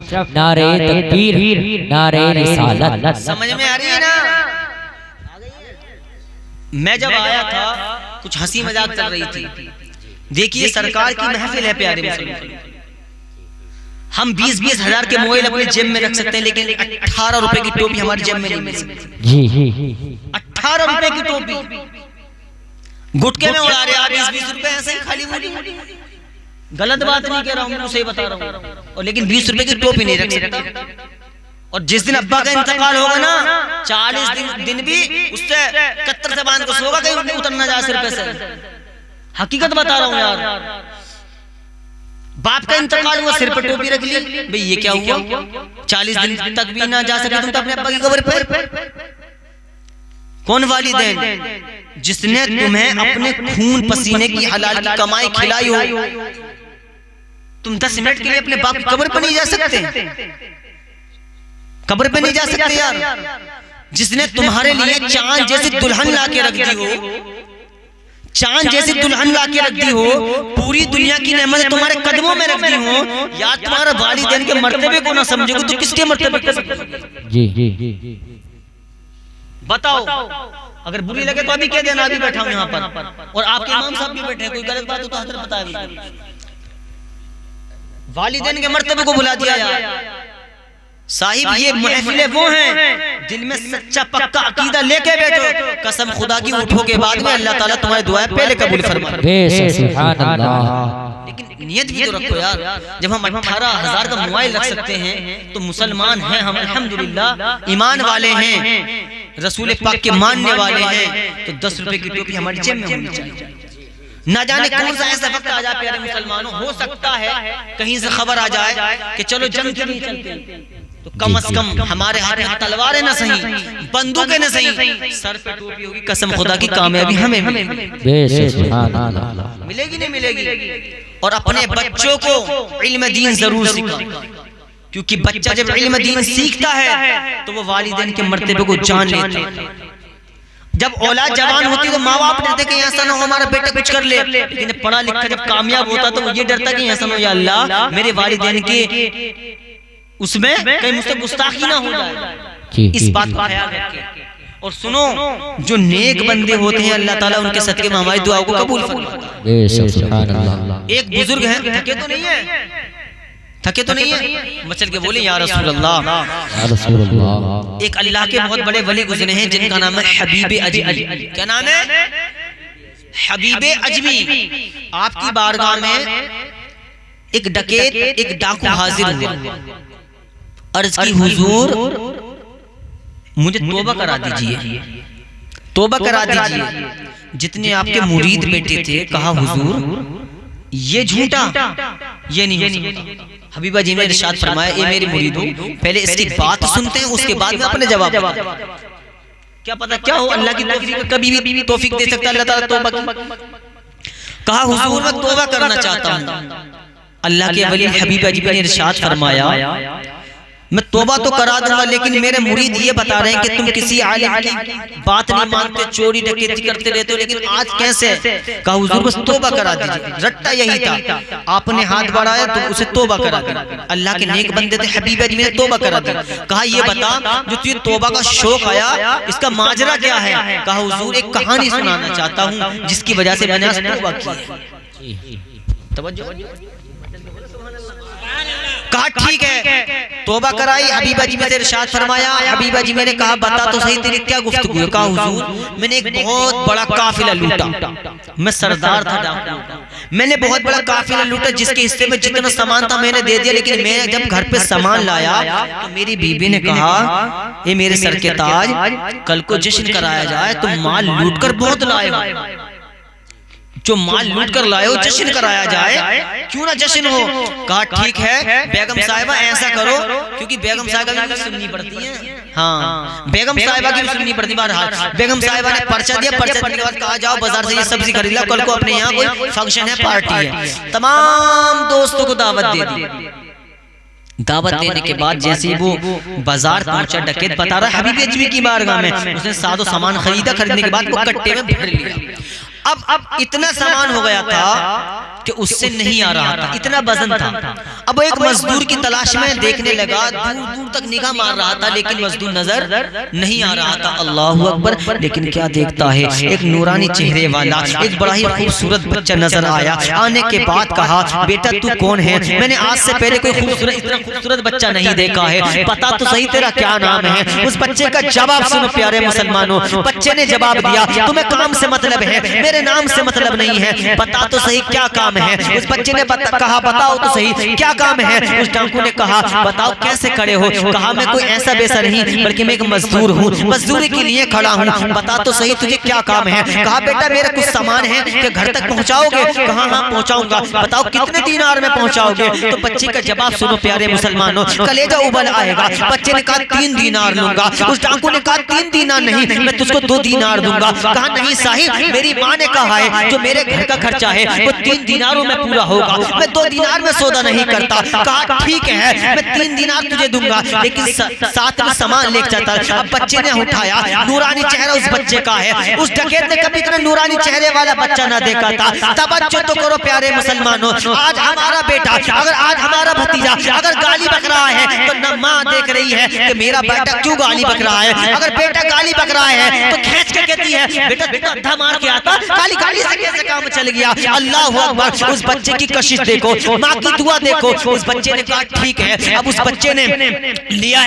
नारे तकबीर, नारे रिसालत। समझ में आ रही है ना? मैं जब आया था कुछ हंसी मजाक चल रही थी। देखिए सरकार की महफिल है प्यारे मुसलमान, हम 20-20 हजार के मोबाइल अपने जेब में रख सकते हैं, लेकिन 18 रुपए की टोपी हमारी जेब में नहीं मिल सकती। जी 18 रुपए की टोपी गुटके में उड़ा रहे आप 20-20 रुपए ऐसे ही खाली मुड़ी। गलत बात नहीं कह रहा हूँ, मैं सही बता रहा हूँ। और लेकिन 20 रुपए की टोपी नहीं रख सकता। और जिस दिन अब्बा का इंतकाल होगा ना, 40 दिन भी उससे कत्तर से बांध को सोगा, कहीं उतर ना जा सिर पे से। हकीकत बता रहा हूँ यार। बाप का इंतकाल हुआ, सिर पर टोपी रख ली, भाई ये क्या हुआ? 40 दिन तक भी ना जा सके तुम तो अपने अब्बा की कब्र पर। कौन वालिदैन? जिसने तुम्हें अपने खून पसीने की हलाल की कमाई खिलाई हो। तुम 10 मिनट के लिए अपने बाप की कब्र पर नहीं जा सकते? कब्र पे नहीं जा सकते यार। जिसने तुम्हारे लिए चांद जैसी दुल्हन ला के रख दी हो, चांद जैसी दुल्हन ला के रख दी हो, पूरी दुनिया की नेमत तुम्हारे कदमों में रख दी हो, या तुम्हारे वालिदैन के मर्तबे को ना समझोगे तो किसके मर्तबे को समझोगे? जी बताओ। अगर बुरी लगे तो अभी कह देना, अभी बैठा हूं यहाँ पर और आपके इमाम साहब भी बैठे हैं, कोई गलत बात हो तो हजरत बताए। वालिदैन के मर्तबे को भुला दिया यार साहिब। ये महफिलें वो हैं दिल में सच्चा पक्का अकीदा लेके बैठो, कसम खुदा की उठो के बाद में अल्लाह ताला तुम्हारी दुआएं पहले कबूल फरमाए। सुभान अल्लाह। लेकिन नियत भी तो रखो यार। जब हम 18,000 का मोबाइल रख सकते हैं तो मुसलमान हैं हम, अल्हम्दुलिल्लाह ईमान वाले हैं, रसूल पाक के मानने वाले हैं, तो 10 रुपए की टोपी हमारी जेब में होनी चाहिए। ना जाने कौन सा ऐसा वक्त आ जाए प्यारे मुसलमानों, हो सकता है कहीं से खबर आ जाए कि चलो जंग के लिए चलते हैं, तो कम से कम हमारे हाथ में तलवारें न सही, बंदूकें न सही, सर पे टोपी होगी, कसम खुदा की कामयाबी हमें मिलेगी नहीं मिलेगी। और अपने बच्चों को इल्म दीन जरूर सिखाओ, क्योंकि बच्चा जब इल्म दीन सीखता है तो वो वालिदैन के मर्तबे को जान लेता है। जब औलाद जवान होती तो माँ बाप डरते कि ऐसा ना हो हमारा बेटा कुछ कर ले, लेकिन पढ़ा लिखा जब कामयाब होता तो ये डरता कि ऐसा ना हो या अल्लाह मेरे वालिदैन के उसमें कहीं मुझसे गुस्ताखी ना हो जाए। इस बात का ख्याल रखें। और सुनो, जो नेक बंदे होते हैं अल्लाह ताला उनके सदके में हमारी दुआओं को कबूल फरमाता है। एक बुजुर्ग हैं, थके तो नहीं है, थके तो नहीं है, मचल के बोले या रसूल अल्लाह। एक अल्लाह के बहुत बड़े वली गुजरे हैं जिनका नाम है हबीब अजमी। क्या नाम है? हबीब अजमी। आपकी बारगाह में एक डकैत, एक डाकू हाजिर हुआ, अर्ज की हुजूर मुझे तौबा करा दीजिए, तौबा करा दीजिए। जितने आपके मुरीद बैठे थे कहा हुजूर ये झूठा, ये नहीं हो सकता। हबीबा जी ने इरशाद फरमाया, ए मेरे मुरीदों, पहले इसकी बात सुनते हैं, उसके बाद में अपने जवाब। क्या पता क्या हो, अल्लाह की तौफीक में कभी भी तौफीक दे सकता है अल्लाह ताला तौबा की। कहा हुजूर मैं तौबा करना चाहता हूँ। अल्लाह के वली हबीब अजमी ने इरशाद फरमाया, मैं तौबा तो करा दूंगा, लेकिन मेरे मुरीद ये बता रहे हैं कि तुम किसी आलिम की बात नहीं मानते, चोरी डकैती करते रहते हो, लेकिन आज कैसे? कहा हुजूर बस तौबा करा दीजिए। रट्टा यही था, आपने हाथ बढ़ाया तो उसे तौबा करा दिया। अल्लाह के नेक बंदे थे, हबीब अजमी ने तौबा करा दिया। कहा ये बता जो तुझे तौबा का शौक आया इसका माजरा क्या है? कहा हुजूर एक कहानी सुनाना चाहता हूँ जिसकी वजह से मैंने आज तौबा की। तवज्जो। कहा ठीक है, तौबा कराई। हबीबा जी में इरशाद फरमाया, हबीबा जी मैंने कहा बता तो सही तेरी क्या गुफ्तगू है? कहा हुजूर मैंने एक बहुत बड़ा काफिला लूटा, मैं सरदार था डाकू, मैंने बहुत बड़ा काफिला लूटा जिसके हिस्से में जितना सामान था मैंने दे दिया, लेकिन मैं जब घर पे सामान लाया तो मेरी बीबी ने कहा ये मेरे सर के ताज, कल को जश्न कराया जाए, तुम माल लूट कर बहुत लाए हो, जो माल लूट कर लाए हो जश्न कराया जाए, क्यों ना जश्न हो? कहा ठीक है बेगम साहिबा ऐसा करो, क्योंकि बेगम साहिबा की सुननी पड़ती है। हाँ बेगम साहिबा की भी सुननी पड़ती है। बहरहाल बेगम साहिबा ने पर्चा दिया, पर्चा देने के बाद कहा जाओ बाजार से ये सब्जी खरीद लो, कल को अपने यहाँ कोई फंक्शन है, पार्टी है। तमाम दोस्तों को दावत दे दी। दावत देने के बाद जैसे वो बाजार पहुंचा, डकैत बता रहा हबीब अजमी की बारगाह में, उसने सादो सामान खरीदा, खरीदने के बाद वो कट्टे में भर लिया। अब इतना सामान हो गया था कि उससे नहीं आ रहा था, इतना वजन था। अब एक मजदूर की तलाश में देखने लगा, दूर दूर तक निगाह मार रहा था लेकिन मजदूर नजर नहीं आ रहा था। अल्लाह अकबर। लेकिन क्या देखता है, एक नूरानी चेहरे वाला एक बड़ा ही खूबसूरत बच्चा नजर आया। आने के बाद कहा, बेटा तू कौन है? मैंने आज से पहले कोई इतना खूबसूरत बच्चा नहीं देखा है, पता तो सही तेरा क्या नाम है? उस बच्चे का जवाब सुनो प्यारे मुसलमानों। बच्चे ने जवाब दिया, तुम्हें काम से मतलब है, मेरे नाम से मतलब नहीं है, बता तो सही क्या काम है? उस बच्चे ने कहा, बताओ तो सही क्या काम है? उस डाकू ने कहा, बताओ कैसे खड़े हो? कहा, मैं कोई ऐसा वैसा नहीं बल्कि मैं एक मजदूर हूँ, मजदूरी के लिए खड़ा हूँ, बता तो सही तुझे क्या काम है? कहा, बेटा मेरा कुछ सामान है कि घर तक पहुँचाओगे? कहा, हाँ पहुँचाऊंगा, बताओ कितने दीनार में पहुँचाओगे? तो बच्चे का जवाब सुनो प्यारे मुसलमानों, कलेजा उबल आएगा। बच्चे ने कहा, 3 दीनार लूंगा। उस डाकू ने कहा, 3 दीनार नहीं, मैं तुझको 2 दीनार दूंगा। कहा, नहीं साहिब, मेरी माँ ने कहा है जो मेरे घर का खर्चा है वो 3 दीनारों में पूरा होगा, मैं 2 दीनार में सौदा नहीं करता। कहा, ठीक है, मैं 3 दीनार तुझे दूंगा लेकिन साथ में सामान लेकर जाता। अब बच्चे ने उठाया, नूरानी चेहरा उस बच्चे का है। उस डकैत ने कभी इतना नूरानी चेहरे वाला बच्चा ना देखा था। तवज्जो तो करो प्यारे मुसलमानों, आज हमारा बेटा, अगर आज हमारा भतीजा अगर गाली बक रहा है तो न माँ देख रही है कि मेरा बेटा क्यों गाली बक रहा है। अगर बेटा गाली बक रहा है तो खींच के कहती है, बेटा बेटा अद्धा मार के आता, गाली गाली से कैसे काम चल गया? अल्लाह अकबर। उस बच्चे की कशिश देखो, माँ की दुआ देखो। उस बच्चे ने कहा, ठीक है। अब उस बच्चे ने लिया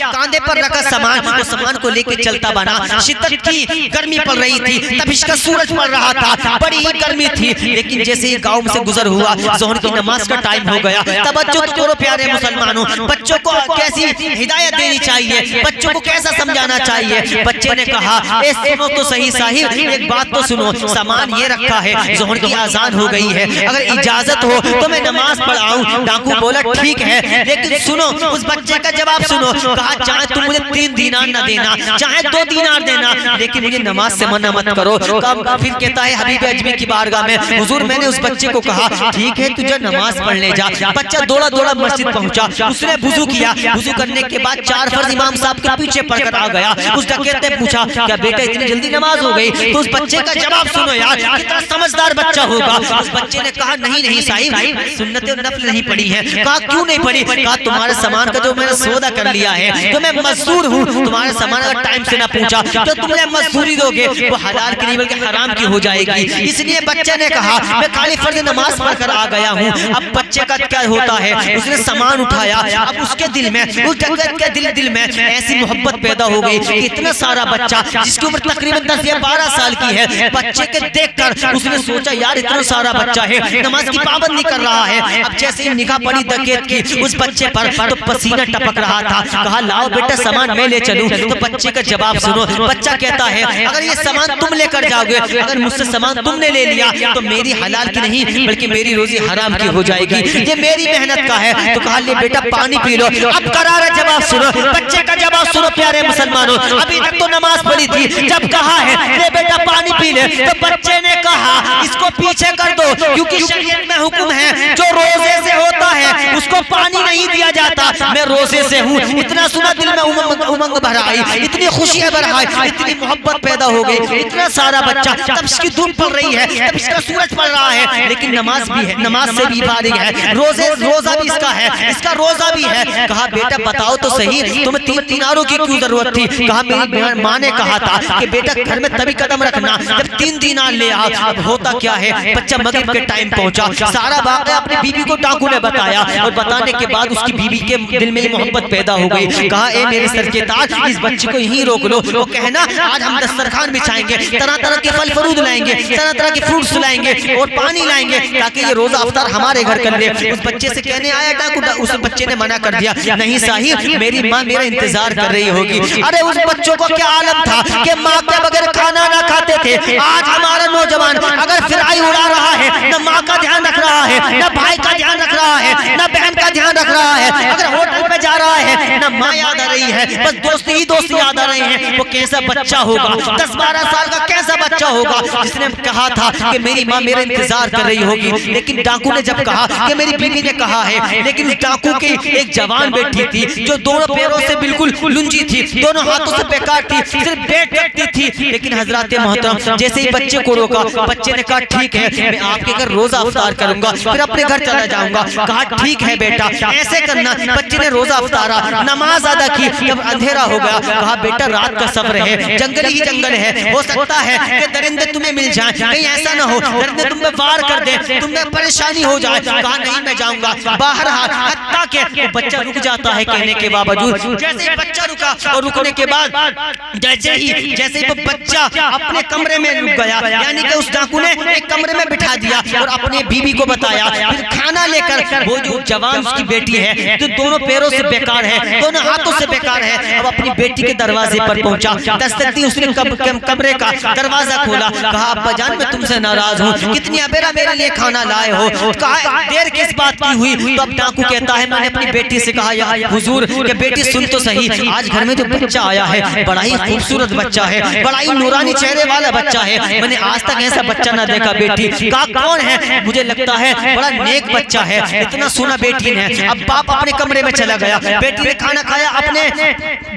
कांधे पर रखा सामान, वो सामान को लेके चलता बना। शिद्दत की गर्मी पड़ रही थी, तब इसका सूरज पड़ रहा था, बड़ी ही गर्मी थी। लेकिन जैसे ही गांव से गुजर हुआ, ज़ोहर की नमाज का टाइम हो गया। तवज्जो करो प्यारे मुसलमानों, बच्चों को कैसी हिदायत देनी चाहिए, बच्चों को कैसा समझाना चाहिए। बच्चे ने कहा, ए सुनो तो सही साहिब, एक बात तो सुनो, सामान ये रखा है, ज़ोहर की आजान हो गई है, अगर इजाजत हो तो मैं नमाज पढ़ आऊं। डाकू बोला, ठीक है, लेकिन सुनो, उस बच्चे का जवाब सुनो। कहा, चाहे तुम मुझे 3 दीनार न देना, चाहे 2 दीनार देना, लेकिन मुझे नमाज से मना मत करो। फिर कहता है हबीब अजमी की बारगाह में, हुजूर मैंने उस बच्चे को कहा, ठीक है तुझे नमाज पढ़ने जा। बच्चा दौड़ा दौड़ा मस्जिद पहुंचा, उसने वुजू किया, वुजू करने के बाद 4 फर्ज इमाम साहब के पीछे पढ़कर आ गया। उस डकैत ने पूछा, क्या बेटा इतनी जल्दी नमाज हो गई? तो उस बच्चे का जवाब सुनो यार, कितना समझदार बच्चा होगा। उस बच्चे ने कहा, नहीं नहीं साहिब, सुन्नत और नफल नहीं पढ़ी है। कहा, क्यों नहीं पढ़ी? कहा, तुम्हारे सामान का जो मैंने सौदा कर लिया है, तो मैं मजदूर हूँ, तुम्हारे सामान अगर टाइम से ना पहुंचा तो तुम मुझे मजदूरी दोगे, वो हलाल की नहीं बल्कि हराम की हो जाएगी। इसलिए बच्चे ने कहा, मैं खाली फर्ज नमाज पढ़कर आ गया हूँ। अब बच्चे का क्या होता है, उसने सामान उठाया, अब उसके दिल में, उस डकैत के दिल में ऐसी मोहब्बत पैदा हो गई कि इतना सारा बच्चा जिसकी उम्र तकरीबन 10 या 12 साल की है, बच्चे के देखकर उसने सोचा, यार इतना सारा बच्चा है, नमाज की पाबंदी कर रहा है। अब जैसे ही निगाह पड़ी डकैत की उस बच्चे पर तो पसीना टपक रहा था। कहा, लाओ बेटा सामान मैं ले चलूं। तो बच्चे का जवाब सुनो, बच्चा कहता है, अगर ये सामान तुम लेकर जाओगे, अगर मुझसे सामान तुमने ले लिया तो मेरी हलाल की नहीं बल्कि मेरी रोजी हराम की हो जाएगी, ये मेरी मेहनत का है। तो कहा, ले बेटा पानी पी लो। अब करारा जवाब सुनो, बच्चे का जवाब सुनो प्यारे मुसलमानों, अभी तक तो नमाज पढ़ी थी, जब कहा है ले बेटा पानी पी ले, तो बच्चे ने कहा, इसको पीछे कर दो, क्योंकि शरीयत में हुक्म है जो रोजे से होता है उसको पानी नहीं दिया जाता। मैं रोजे से हूँ, इतना सुना दिल में उमंग भर आई, इतनी खुशियां भर आई, इतनी मोहब्बत पैदा हो गई। इतना सारा बच्चा, तब इसकी धूप पड़ रही है, तब इसका सूरज पड़ रहा है, लेकिन नमाज भी है, नमाज से भी फारिग है, रोजा भी इसका है, इसका रोजा भी है। कहा, बेटा बताओ तो सही, तुम्हें 3 दीनारों की क्यों जरूरत थी? कहा, मेरी माँ ने कहा था कि बेटा घर में तभी कदम रखना जब 3 दीनार ले आओ। अब होता क्या है, बच्चा मगरिब के टाइम पहुंचा, सारा वाक़या अपनी बीबी को डाकू ने बताया, और बताने के बाद उसकी बीबी के दिल में मोहब्बत पैदा हो गई। कहा, ए मेरे सर के ताज, इस बच्चे को यहीं रोक लो। वो कहना, आज हम दस्तरखान बिछाएंगे, तरह तरह के फल फरूद लाएंगे, तरह तरह के फ्रूट्स लाएंगे और पानी लाएंगे, ताकि ये रोजा अफ्तार हमारे घर कर ले। उस बच्चे से कहने आया डाकू, उस बच्चे ने मना कर दिया, नहीं साहिब, मेरी माँ मेरा इंतजार कर रही होगी। अरे उस बच्चों को क्या आलम था कि माँ के बगैर खाना ना खाते थे। आज हमारा नौजवान अगर फिराई उड़ा रहा है, न माँ का ध्यान रख रहा है, न भाई का ध्यान रख रहा है, न बहन का ध्यान रख रहा है, अगर होटल पे जा रहा है, ना माँ याद आ रही है, बस दोस्त ही दोस्त याद आ रहे हैं। वो कैसा बच्चा होगा, 10-12 साल का कैसा बच्चा होगा जिसने कहा था कि मेरी माँ मेरा इंतजार कर रही होगी। लेकिन डाकू ने जब कहा कि मेरी बीवी ने कहा है, लेकिन डाकू की एक जवान बेटी थी जो दोनों पैरों से बिल्कुल लुंजी थी, दोनों हाथों से बेकार थी, सिर्फ बैठ सकती थी। लेकिन हजरत मोहतरम जैसे ही बच्चे को रोका, बच्चे ने कहा ठीक है मैं आपके घर रोजा अफ्तार करूंगा, फिर अपने घर चला जाऊंगा। कहा ठीक है बेटा ऐसे करना। बच्चे ने रोजा अफ्तारा, नमाज अदा की। जब अंधेरा हो गया कहा बेटा रात का सफर है, जंगल ही जंगल है, हो सकता है कि दरिंदे तुम्हें मिल जाएं, कहीं ऐसा ना हो दरिंदे तुम पे वार कर दे, तुम्हें परेशानी हो जाए। कहा नहीं मैं जाऊंगा बाहर। हत्ता के बच्चा रुक जाता है कहने के बावजूद। जैसे ही बच्चा रुका और रुकने के बाद जैसे ही वो बच्चा अपने कमरे में रुक गया, यानी कि उस डाकू ने एक कमरे में बिठा दिया और अपने बीवी को बताया। फिर खाना लेकर वो जो जवान उसकी बेटी है जो दोनों पैरों से बेकार है, दोनों हाथों से बेकार है, अब अपनी बेटी के दरवाजे पर पहुंचा। दस्तक दी उसने कमरे का दरवाजा खोला। कहा अब्बा जान मैं तुमसे नाराज हूँ, कितनी अबेरा मेरे लिए खाना लाए हो। कहा देर किस बात की हुई? तो अब डाकू कहता है मैंने अपनी बेटी से कहा या हुजूर कि बेटी सुन तो सही, आज घर में जो बच्चा आया है बड़ा ही खूबसूरत बच्चा है, बड़ा ही नूरानी चेहरे वाला बच्चा है, मैंने आज तक ऐसा बच्चा ना देखा। बेटी कहा कौन है? मुझे लगता है बड़ा नेक बच्चा है, इतना सोना बेटी ने। अब बाप अपने कमरे में चला गया, बेटी ने खाना खाया, अपने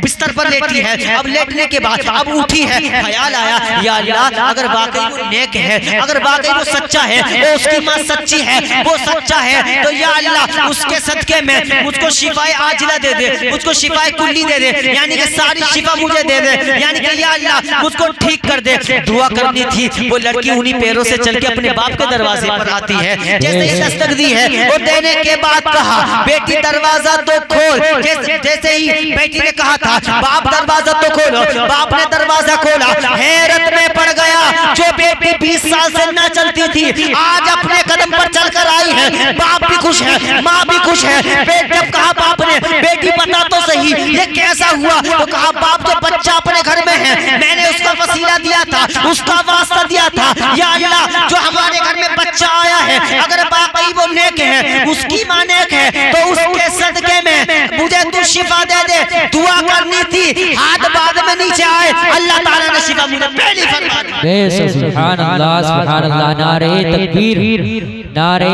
बिस्तर पर लेटी है। अब लेटने के बाद अब उठी है, ख्याल आया या अल्लाह अगर वाकई वो नेक है, अगर वाकई वो सच्चा है, वो उसकी माँ सच्ची है, वो सच्चा है, तो या अल्लाह उसके सदके में मुझको शिफाए आजिला दे दे, मुझको शिफाए कुल्ली दे दे, यानी कि सारी शिफा मुझे दे दे, यानी कि या अल्लाह मुझको ठीक कर दे। दुआ करनी थी। वो लड़की उन्हीं पैरों से चल के अपने बाप के दरवाजे पर आती है। जैसे ही दस्तक दी है वो देने के बाद कहा बेटी दरवाजा तो खोल। जैसे ही बेटी ने कहा था बाप दरवाजा तो खोलो, बाप ने दरवाजा खोला। हैरत में पड़ गया, जो बेटी 20 साल से न चलती थी आज अपने कदम पर चलकर आई है। बाप भी खुश है, माँ भी खुश है। जब कहा बाप ने बेटी बता तो सही ये कैसा हुआ, तो कहा बाप जो बच्चा अपने घर में है मैंने उसका वसीला दिया था, उसका वास्ता दिया था। या अल्लाह जो हमारे घर में बच्चा आया है अगर वाकई वो नेक है, उसकी माँ नेक है, तो उसके सदके में मुझे तू शिफा दे दे। दुआ करनी थी, हाथ बाद में नीचे आए, अल्लाह ताला ने शिफा मुझे पहली फरमा दी। सुभान अल्लाह, नारे तकबीर, नारे